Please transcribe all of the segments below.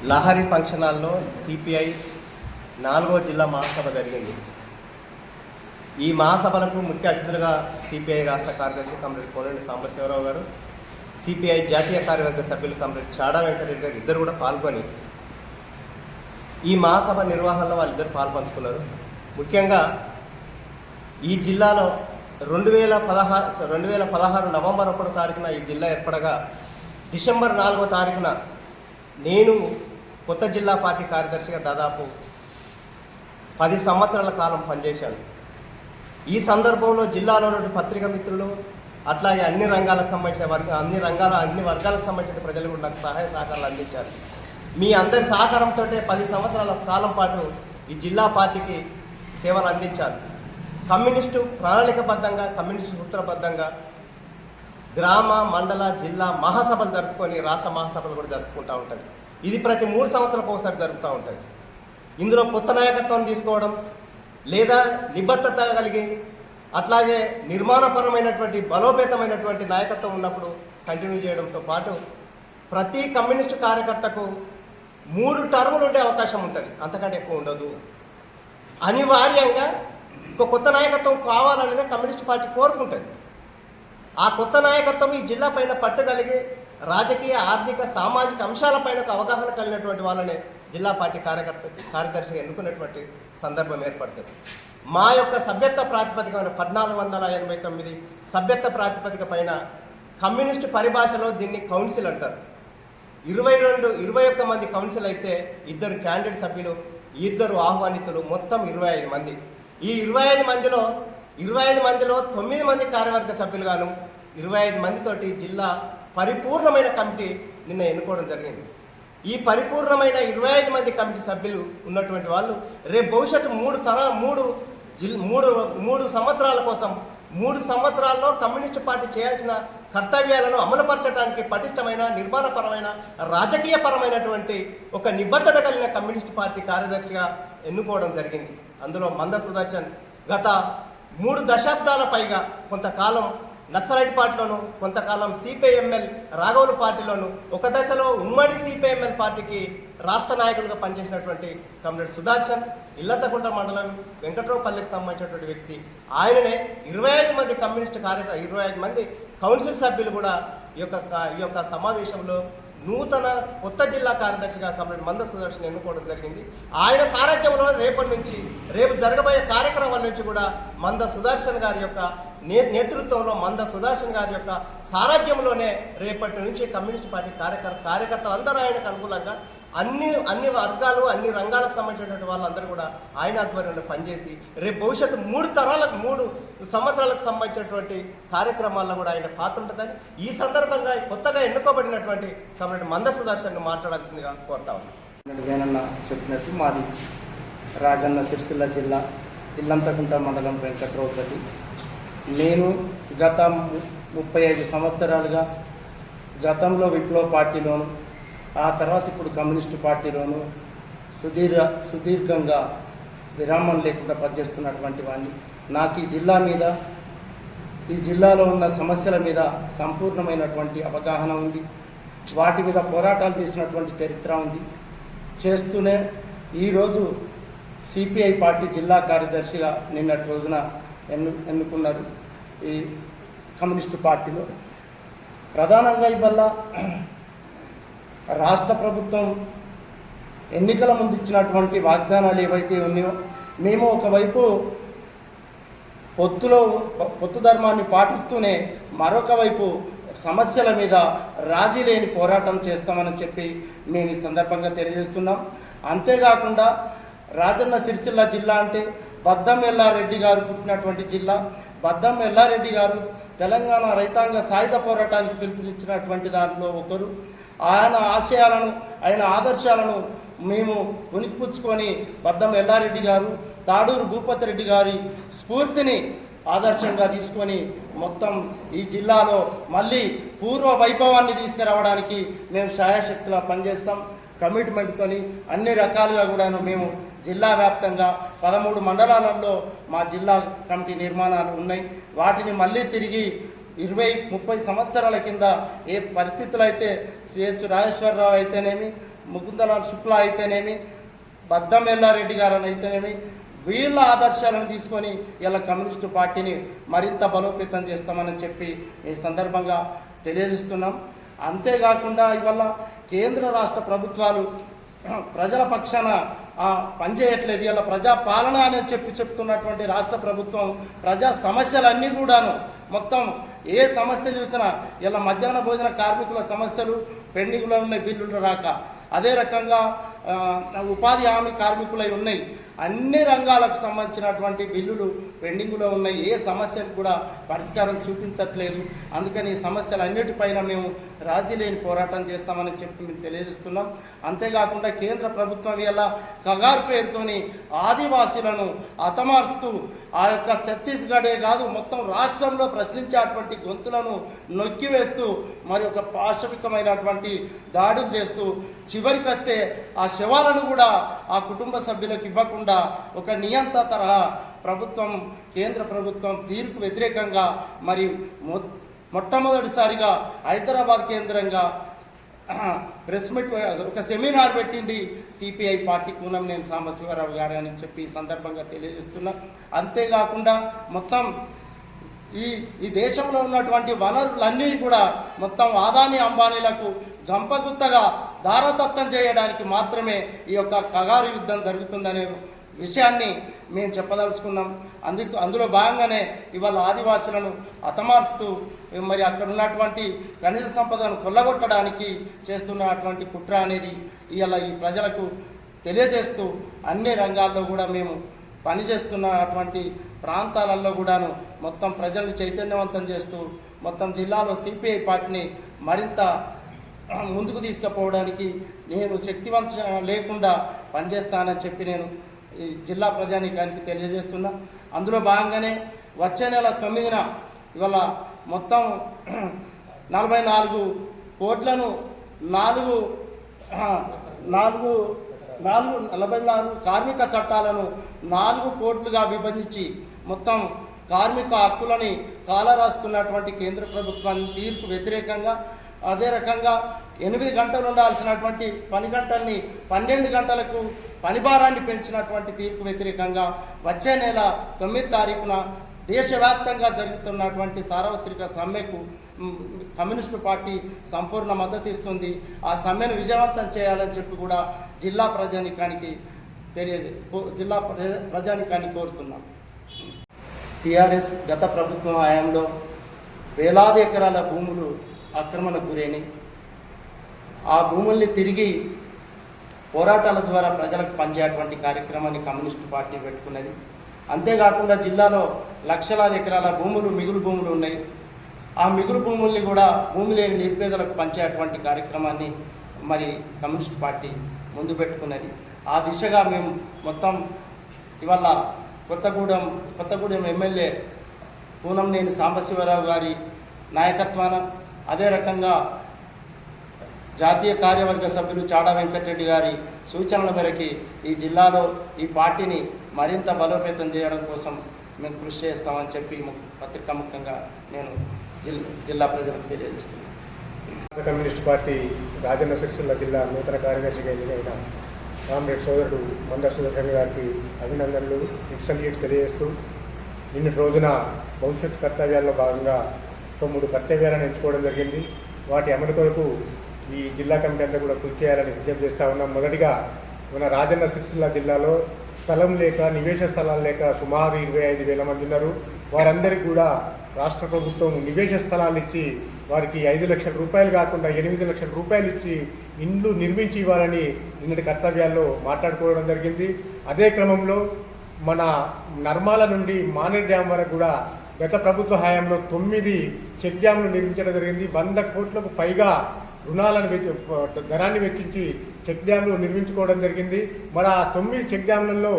Lahari function హాల్లో CPI 4వ జిల్లా మహాసభ జరిగింది. ఈ మహాసభలకు ముఖ్య అతిథులుగా సిపిఐ రాష్ట్ర కార్యదర్శి కమ్రేడ్ కోనేని సాంబశివరావు గారు, సిపిఐ జాతీయ కార్యవర్గ సభ్యులు కమ్రేడ్ చాడా వెంకటరెడ్డి గారు ఇద్దరు కూడా పాల్గొని ఈ మహాసభ నిర్వహణలో వాళ్ళిద్దరు పాల్పంచుకున్నారు. ముఖ్యంగా ఈ జిల్లాలో 2016 నవంబర్ 1వ తారీఖున ఈ జిల్లా ఏర్పడగా డిసెంబర్ 4వ తారీఖున నేను కొత్త జిల్లా పార్టీ కార్యదర్శిగా దాదాపు 10 సంవత్సరాల కాలం పనిచేశాను. ఈ సందర్భంలో జిల్లాలో నుండి పత్రికా మిత్రులు అట్లాగే అన్ని రంగాలకు సంబంధించిన అన్ని వర్గాలకు సంబంధించిన ప్రజలు కూడా నాకు సహాయ సహకారాలు అందించారు. మీ అందరి సహకారంతో 10 సంవత్సరాల కాలం పాటు ఈ జిల్లా పార్టీకి సేవలు అందించారు. కమ్యూనిస్టు ప్రణాళికబద్ధంగా, కమ్యూనిస్టు సూత్రబద్ధంగా గ్రామ, మండల, జిల్లా మహాసభలు జరుపుకొని రాష్ట్ర మహాసభలు కూడా జరుపుకుంటూ ఉంటుంది. ఇది ప్రతి 3 సంవత్సరాలకు ఒకసారి జరుగుతూ ఉంటుంది. ఇందులో కొత్త నాయకత్వం తీసుకోవడం లేదా నిబద్ధత కలిగి అట్లాగే నిర్మాణపరమైనటువంటి బలోపేతమైనటువంటి నాయకత్వం ఉన్నప్పుడు కంటిన్యూ చేయడంతో పాటు ప్రతి కమ్యూనిస్టు కార్యకర్తకు 3 టర్ములు ఉండే అవకాశం ఉంటుంది, అంతకంటే ఎక్కువ ఉండదు. అనివార్యంగా ఒక కొత్త నాయకత్వం కావాలనేది కమ్యూనిస్ట్ పార్టీ కోరుకుంటుంది. ఆ కొత్త నాయకత్వం ఈ జిల్లా పైన పట్టుగలిగి రాజకీయ, ఆర్థిక, సామాజిక అంశాలపైన ఒక అవగాహన కలిగినటువంటి వాళ్ళనే జిల్లా పార్టీ కార్యదర్శిగా ఎన్నుకున్నటువంటి సందర్భం ఏర్పడుతుంది. మా యొక్క సభ్యత్వ ప్రాతిపదికమైన 1489 సభ్యత్వ ప్రాతిపదిక పైన కమ్యూనిస్టు పరిభాషలో దీన్ని కౌన్సిల్ అంటారు. 21 మంది కౌన్సిల్ అయితే 2 క్యాండిడేట్ సభ్యులు, 2 ఆహ్వానితులు, మొత్తం 25 మంది. ఈ 25 మందిలో 9 మంది కార్యవర్గ సభ్యులుగాను 25 మందితోటి జిల్లా పరిపూర్ణమైన కమిటీ నిన్న ఎన్నుకోవడం జరిగింది. ఈ పరిపూర్ణమైన 25 మంది కమిటీ సభ్యులు ఉన్నటువంటి వాళ్ళు రేపు భవిష్యత్తు 3 సంవత్సరాల కోసం 3 సంవత్సరాల్లో కమ్యూనిస్టు పార్టీ చేయాల్సిన కర్తవ్యాలను అమలుపరచడానికి పటిష్టమైన, నిర్మాణపరమైన, రాజకీయపరమైనటువంటి ఒక నిబద్ధత కలిగిన కమ్యూనిస్టు పార్టీ కార్యదర్శిగా ఎన్నుకోవడం జరిగింది. అందులో మంద సుదర్శన్ గత 3 దశాబ్దాల పైగా కొంతకాలం నక్సలైట్ పార్టీలోను, కొంతకాలం సిపిఐఎంఎల్ రాఘవులు పార్టీలోను, ఒక దశలో ఉమ్మడి సిపిఐఎంఎల్ పార్టీకి రాష్ట్ర నాయకులుగా పనిచేసినటువంటి కమ్రేడ్ సుదర్శన్ ఇల్లతకుంట మండలం వెంకట్రావుపల్లికి సంబంధించినటువంటి వ్యక్తి. ఆయననే 25 మంది కమ్యూనిస్టు 25 మంది కౌన్సిల్ సభ్యులు కూడా ఈ యొక్క సమావేశంలో నూతన కొత్త జిల్లా కార్యదర్శిగా కమ్రేడ్ మంద సుదర్శన్ ఎన్నుకోవడం జరిగింది. ఆయన సారథ్యంలో రేపు జరగబోయే కార్యక్రమాల నుంచి కూడా మంద సుదర్శన్ గారి యొక్క నేతృత్వంలో, మంద సుదర్శన్ గారి యొక్క సారథ్యంలోనే రేపటి నుంచి కమ్యూనిస్ట్ పార్టీ కార్యకర్తలందరూ ఆయనకు అనుకూలంగా అన్ని వర్గాలు, అన్ని రంగాలకు సంబంధించినటువంటి వాళ్ళందరూ కూడా ఆయన ఆధ్వర్యంలో పనిచేసి రేపు భవిష్యత్తు 3 సంవత్సరాలకు సంబంధించినటువంటి కార్యక్రమాల్లో కూడా ఆయన పాత్ర ఉంటుందని ఈ సందర్భంగా కొత్తగా ఎన్నుకోబడినటువంటి కమ్రేడ్ మంద సుదర్శన్ మాట్లాడాల్సిందిగా కోరుతా ఉన్నాను. వేనన్న చెప్పినట్టు మాది రాజన్న సిరిసిల్ల జిల్లా ఇల్లంతకుంట మండలం వెంకట్రావుపల్లి. నేను గత 35 సంవత్సరాలుగా గతంలో విప్లవ పార్టీలోను, ఆ తర్వాత ఇప్పుడు కమ్యూనిస్టు పార్టీలోను సుదీర్ఘంగా విరామం లేకుండా పనిచేస్తున్నటువంటి వాడిని. నాకు ఈ జిల్లాలో ఉన్న సమస్యల మీద సంపూర్ణమైనటువంటి అవగాహన ఉంది. వాటి మీద పోరాటాలు చేసినటువంటి చరిత్ర ఉంది. చేస్తూనే ఈరోజు సిపిఐ పార్టీ జిల్లా కార్యదర్శిగా నిన్నటి రోజున ఎన్నుకున్నారు ఈ కమ్యూనిస్టు పార్టీలో. ప్రధానంగా ఇవల్ల రాష్ట్ర ప్రభుత్వం ఎన్నికల ముందు ఇచ్చినటువంటి వాగ్దానాలు ఏవైతే ఉన్నాయో, మేము ఒకవైపు పొత్తు ధర్మాన్ని పాటిస్తూనే మరొక వైపు సమస్యల మీద రాజీ లేని పోరాటం చేస్తామని చెప్పి మేము ఈ సందర్భంగా తెలియజేస్తున్నాం. అంతేకాకుండా రాజన్న సిరిసిల్ల జిల్లా అంటే బద్దం ఎల్లారెడ్డి గారు పుట్టినటువంటి జిల్లా. బద్దం ఎల్లారెడ్డి గారు తెలంగాణ రైతాంగ సాయుధ పోరాటానికి పిలుపునిచ్చినటువంటి దానిలో ఒకరు. ఆయన ఆశయాలను, ఆయన ఆదర్శాలను మేము కొనిపుచ్చుకొని బద్దం ఎల్లారెడ్డి గారు, తాడూరు భూపతి రెడ్డి గారి స్ఫూర్తిని ఆదర్శంగా తీసుకొని మొత్తం ఈ జిల్లాలో మళ్ళీ పూర్వ వైభవాన్ని తీసుకురావడానికి మేము శాయశక్తిలా పనిచేస్తాం. కమిట్మెంట్తోని అన్ని రకాలుగా కూడాను మేము జిల్లా వ్యాప్తంగా 13 మండలాలలో మా జిల్లా కమిటీ నిర్మాణాలు ఉన్నాయి. వాటిని మళ్ళీ తిరిగి 20-30 సంవత్సరాల కింద ఏ పరిస్థితులు అయితే సిహెచ్ రాజేశ్వరరావు అయితేనేమి, ముకుందలాల్ శుక్లా అయితేనేమి, బద్దం ఎల్లారెడ్డి గారని అయితేనేమి, వీళ్ళ ఆదర్శాలను తీసుకొని ఇలా కమ్యూనిస్టు పార్టీని మరింత బలోపేతం చేస్తామని చెప్పి ఈ సందర్భంగా తెలియజేస్తున్నాం. అంతేకాకుండా ఇవాళ కేంద్ర రాష్ట్ర ప్రభుత్వాలు ప్రజల పక్షాన పనిచేయట్లేదు. ఇలా ప్రజాపాలన అని చెప్తున్నటువంటి రాష్ట్ర ప్రభుత్వం ప్రజా సమస్యలన్నీ కూడాను మొత్తం ఏ సమస్య చూసినా ఇలా మధ్యాహ్న భోజన కార్మికుల సమస్యలు పెండింగ్లో ఉన్నాయి, బిల్లులు రాక. అదే రకంగా ఉపాధి హామీ కార్మికులై ఉన్నాయి. అన్ని రంగాలకు సంబంధించినటువంటి బిల్లులు పెండింగ్లో ఉన్నాయి. ఏ సమస్యకు కూడా పరిష్కారం చూపించట్లేదు. అందుకని ఈ సమస్యలన్నిటిపైన మేము రాజీ లేని పోరాటం చేస్తామని చెప్పి మేము తెలియజేస్తున్నాం. అంతేకాకుండా కేంద్ర ప్రభుత్వం ఇలా కగారు పేరుతోని ఆదివాసీలను హతమారుస్తూ ఆ యొక్క ఛత్తీస్గఢే కాదు మొత్తం రాష్ట్రంలో ప్రశ్నించేటువంటి గొంతులను నొక్కివేస్తూ మరి ఒక పాశవికమైనటువంటి దాడులు చేస్తూ చివరికి వస్తే ఆ శవాలను కూడా ఆ కుటుంబ సభ్యులకు ఇవ్వకుండా ఒక నియంత తరహా ప్రభుత్వం, కేంద్ర ప్రభుత్వం తీర్పు వ్యతిరేకంగా మరి మొట్టమొదటిసారిగా హైదరాబాద్ కేంద్రంగా ప్రెస్ మీట్ ఒక సెమినార్ పెట్టింది సిపిఐ పార్టీ కూనంనేని సాంబశివరావు గారు అని చెప్పి ఈ సందర్భంగా తెలియజేస్తున్నా. అంతేకాకుండా మొత్తం ఈ దేశంలో ఉన్నటువంటి వనరులన్నీ కూడా మొత్తం అదానీ అంబానీలకు గంపగుత్తగా దారదత్తం చేయడానికి మాత్రమే ఈ యొక్క కగారు యుద్ధం జరుగుతుందనే విషయాన్ని మేము చెప్పదలుచుకున్నాం. అందులో భాగంగానే ఇవాళ ఆదివాసులను హతమారుస్తూ మరి అక్కడ ఉన్నటువంటి ఖనిజ సంపదను కొల్లగొట్టడానికి చేస్తున్నటువంటి కుట్ర అనేది ఇవాళ ఈ ప్రజలకు తెలియజేస్తూ అన్ని రంగాల్లో కూడా మేము పనిచేస్తున్నటువంటి ప్రాంతాలలో కూడాను మొత్తం ప్రజలను చైతన్యవంతం చేస్తూ మొత్తం జిల్లాలో సిపిఐ పార్టీని మరింత ముందుకు తీసుకుపోవడానికి నేను శక్తివంతం లేకుండా పనిచేస్తానని చెప్పి నేను ఈ జిల్లా ప్రజానీకానికి తెలియజేస్తున్నా. అందులో భాగంగానే వచ్చే నెల 9న ఇవాళ మొత్తం 44 కోట్లను 44 కార్మిక చట్టాలను 4 కోట్లుగా విభజించి మొత్తం కార్మిక హక్కులని కాలరాస్తున్నటువంటి కేంద్ర ప్రభుత్వాన్ని తీర్పు వ్యతిరేకంగా, అదే రకంగా 8 గంటలు ఉండాల్సినటువంటి పని గంటల్ని 12 గంటలకు పనిభారాన్ని పెంచినటువంటి తీర్పు వ్యతిరేకంగా వచ్చే నెల 9 తారీఖున దేశవ్యాప్తంగా జరుగుతున్నటువంటి సార్వత్రిక సమ్మెకు కమ్యూనిస్టు పార్టీ సంపూర్ణ మద్దతు ఇస్తుంది. ఆ సమ్మెను విజయవంతం చేయాలని చెప్పి కూడా జిల్లా ప్రజానీకాన్ని కోరుతున్నాం. టీఆర్ఎస్ గత ప్రభుత్వం హయాంలో వేలాది ఎకరాల భూములు ఆక్రమణకు గురైనాయి. ఆ భూముల్ని తిరిగి పోరాటాల ద్వారా ప్రజలకు పంచేటువంటి కార్యక్రమాన్ని కమ్యూనిస్టు పార్టీ పెట్టుకున్నది. అంతేకాకుండా జిల్లాలో లక్షలాది ఎకరాల మిగులు భూములు ఉన్నాయి. ఆ మిగులు భూముల్ని కూడా భూమి లేని నిరుపేదలకు పంచేటువంటి కార్యక్రమాన్ని మరి కమ్యూనిస్ట్ పార్టీ ముందు పెట్టుకున్నది. ఆ దిశగా మేము మొత్తం ఇవాళ కొత్తగూడెం ఎమ్మెల్యే కూనంనేని సాంబశివరావు గారి నాయకత్వాన, అదే రకంగా జాతీయ కార్యవర్గ సభ్యులు చాడా వెంకటరెడ్డి గారి సూచనల మేరకి ఈ జిల్లాలో ఈ పార్టీని మరింత బలోపేతం చేయడం కోసం మేము కృషి చేస్తామని చెప్పి పత్రికాముఖంగా నేను జిల్లా ప్రజలకు తెలియజేస్తున్నాను. కమ్యూనిస్ట్ పార్టీ రాజన్న సిరిసిల్ల జిల్లా నూతన కార్యదర్శిగా ఎన్నికైన కామ్రేడ్ సోదరుడు మంద సుదర్శన్ గారికి అభినందనలు, ఎక్సల్యూట్ తెలియజేస్తూ నిన్నటి రోజున భవిష్యత్ కర్తవ్యాల్లో భాగంగా 9 కర్తవ్యాలను ఎంచుకోవడం జరిగింది. వాటి అమలు కొరకు ఈ జిల్లా కమిటీ అంతా కూడా కృషి చేయాలని విజ్ఞప్తి చేస్తూ ఉన్నాం. మొదటిగా మన రాజన్న సిరిసిల్ల జిల్లాలో స్థలం లేక, నివేశ స్థలాలు లేక సుమారు 25,000 మంది ఉన్నారు. వారందరికీ కూడా రాష్ట్ర ప్రభుత్వం నివేశ స్థలాలు ఇచ్చి వారికి 5 లక్షల రూపాయలు కాకుండా 8 లక్షల రూపాయలు ఇచ్చి ఇండ్లు నిర్మించి ఇవ్వాలని నిన్నటి కర్తవ్యాల్లో మాట్లాడుకోవడం జరిగింది. అదే క్రమంలో మన నర్మాల నుండి మానేర్ డ్యామ్ వరకు కూడా గత ప్రభుత్వ హయాంలో 9 చెక్ డ్యామ్లు నిర్మించడం జరిగింది. 100 కోట్లకు పైగా ధనాన్ని వెచ్చించి చెక్ డ్యామ్లు నిర్మించుకోవడం జరిగింది. మరి ఆ 9 చెక్ డ్యామ్లలో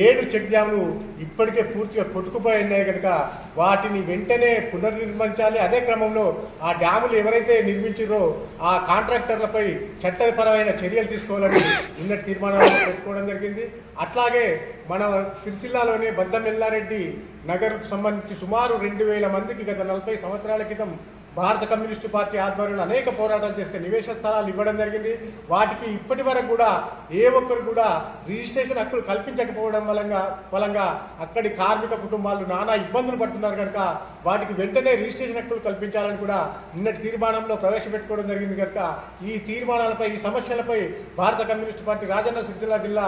7 చెక్ డ్యామ్లు ఇప్పటికే పూర్తిగా కొట్టుకుపోయి ఉన్నాయి కనుక వాటిని వెంటనే పునర్నిర్మించాలి. అదే క్రమంలో ఆ డ్యాములు ఎవరైతే నిర్మించారో ఆ కాంట్రాక్టర్లపై చట్టపరమైన చర్యలు తీసుకోవాలని నిన్నటి తీర్మానాలు పెట్టుకోవడం జరిగింది. అట్లాగే మన సిరిసిల్లాలోనే బద్దం ఎల్లారెడ్డి నగర్కు సంబంధించి సుమారు 2,000 మందికి గత 40 సంవత్సరాల క్రితం భారత కమ్యూనిస్టు పార్టీ ఆధ్వర్యంలో అనేక పోరాటాలు చేస్తే నివేశ స్థలాలు ఇవ్వడం జరిగింది. వాటికి ఇప్పటి వరకు కూడా ఏ ఒక్కరు కూడా రిజిస్ట్రేషన్ హక్కులు కల్పించకపోవడం ఫలంగా అక్కడి కార్మిక కుటుంబాలు నానా ఇబ్బందులు పడుతున్నారు కనుక వాటికి వెంటనే రిజిస్ట్రేషన్ హక్కులు కల్పించాలని కూడా నిన్నటి తీర్మానంలో ప్రవేశపెట్టుకోవడం జరిగింది కనుక ఈ తీర్మానాలపై ఈ సమస్యలపై భారత కమ్యూనిస్టు పార్టీ రాజన్న సిరిసిల్ల జిల్లా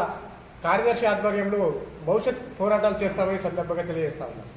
కార్యదర్శి ఆధ్వర్యంలో భవిష్యత్ పోరాటాలు చేస్తామని సందర్భంగా తెలియజేస్తా ఉన్నాం.